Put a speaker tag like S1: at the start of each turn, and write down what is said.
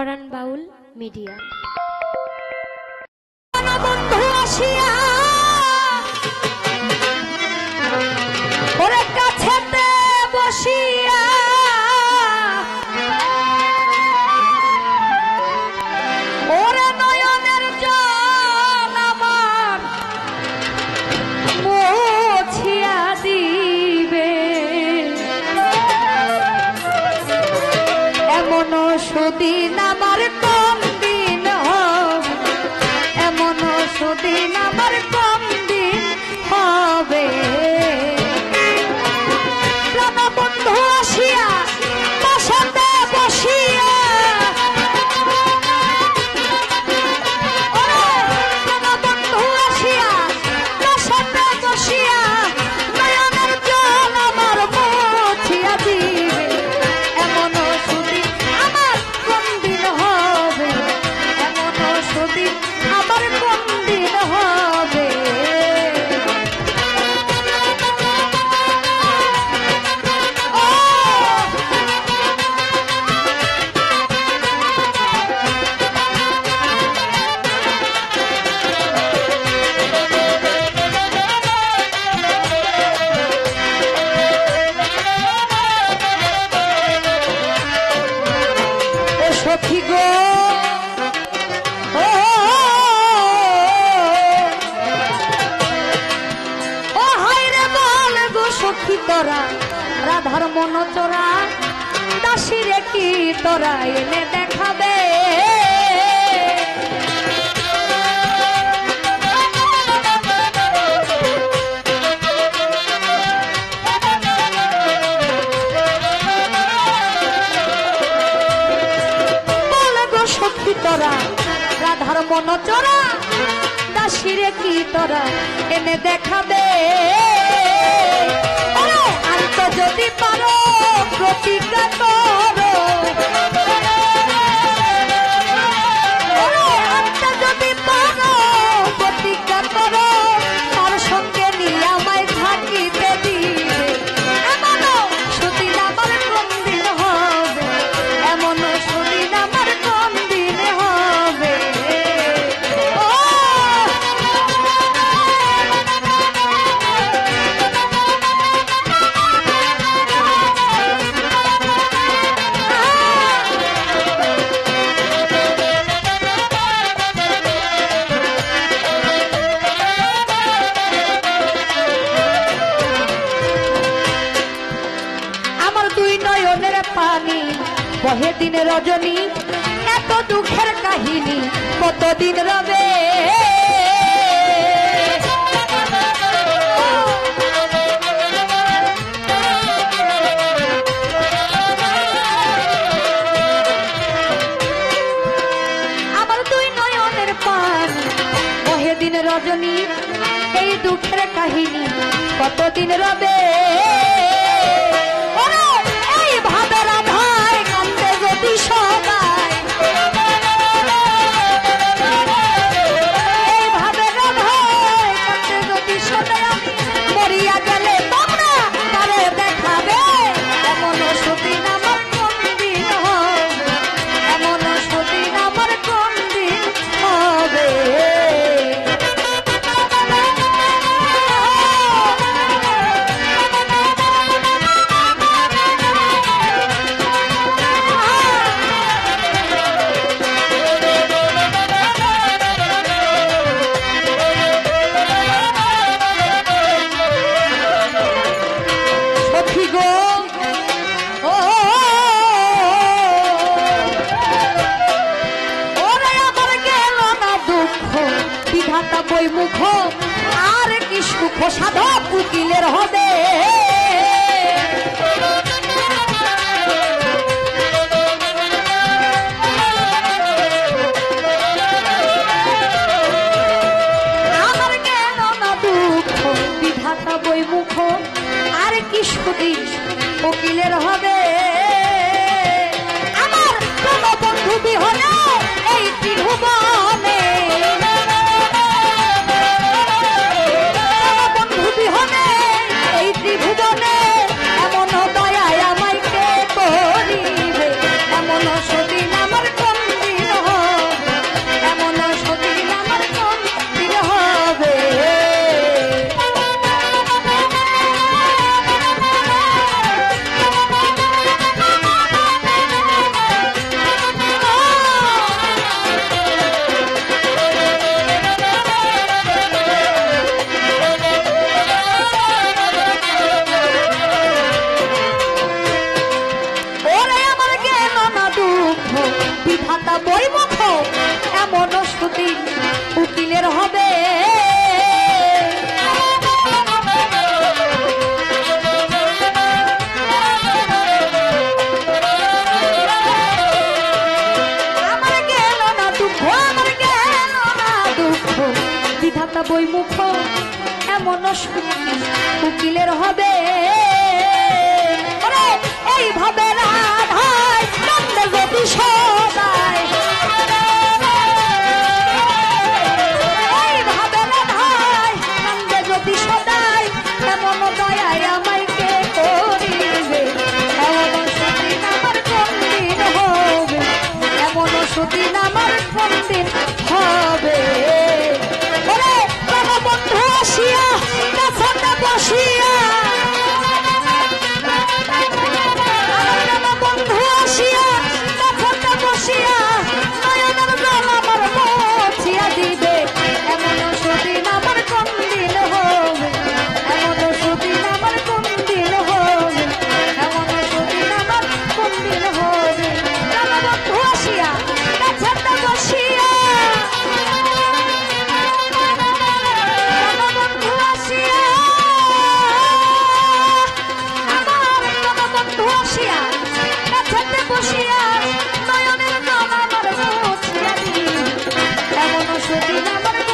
S1: পরাণ বাউল media.
S2: বন্ধু আসিয়া ওরে কাছেতে বসিয়া ওরে নয়নের জল আমার মুছিয়া দিবে, এমন সুদিন আমার কোন দিন হবে, এমন সুদিন আমার কোন দিন হবে। প্রাণবন্ধু আসিয়া বসতে বসিয়া প্রাণবন্ধু আসিয়া বসতে বসিয়া নয়নের জল আমার মুছিয়া দিবে, এমন সুদিন আমার কোন দিন হবে, এমন সুদিন আমার কোন দিন হবে। সখী গো ও হায় রে বল গো সখী তোরা রাধার মন চোরা দাসী রে কি তোরা এনে দেখাবে। সখী তোরা রাধার মন চোরা দাসী রে কি তোরা এনে দেখাবে। আনতে যদি পারো প্রতিজ্ঞা করো, আনতে যদি পারো প্রতিজ্ঞা করো, তার সঙ্গে নিয়ে আমায় থাকিতে দিবে, এমন সুদিন আমার কোন দিন হবে, এমন সুদিন আমার কোন দিন হবে। আমার দুই নয়নের পানি বহে দিন রজনী, এত দুঃখের কাহিনী কতদিন রবে। আমার দুই নয়নের পানি বহে দিন রজনী, এই দুঃখের কাহিনী কতদিন রবে। এই ভাবে রাধায় কান্দে যদি সবাই, এই ভাবে রাধায় কান্দে যদি সবাই, আমি মরিয়া গেলে তোমরা তারে দেখাবে, এমন সুদিন আমার কোন দিন হবে, এমন সুদিন আমার কোন দিন হবে। সখী গো ওরে আমার গেল না দুঃখ বিধাতা বই মুখ, আর কি সুখ সাধক উকিলের হবে। আমার গেল না দুঃখ বিধাতা বই মুখ, আর কি সুদিন উকিলের হবে। আমার কোন বন্ধু বিহনে এই ত্রিভুবনে, বন্ধু বিহনে বিধাতা বইমুখ এমন সুদিন উকিলের হবে। আমার গেল না দুঃখ, আমার গেল না দুঃখ, বিধাতা বইমুখ এমন সুদিন উকিলের হবে। এইভাবে রাধায় কান্দে যদি সদায়, এইভাবে রাধায় কান্দে যদি সদায়, এমন দয়ায় আমায় কে করিবে, এমন সুদিন আমার কোন দিন হবে, এমন সুদিন আমার কোন দিন হবে। ওরে বাবা বন্ধু আসিয়া কাছাটা বসিয়া, সুদিন আমার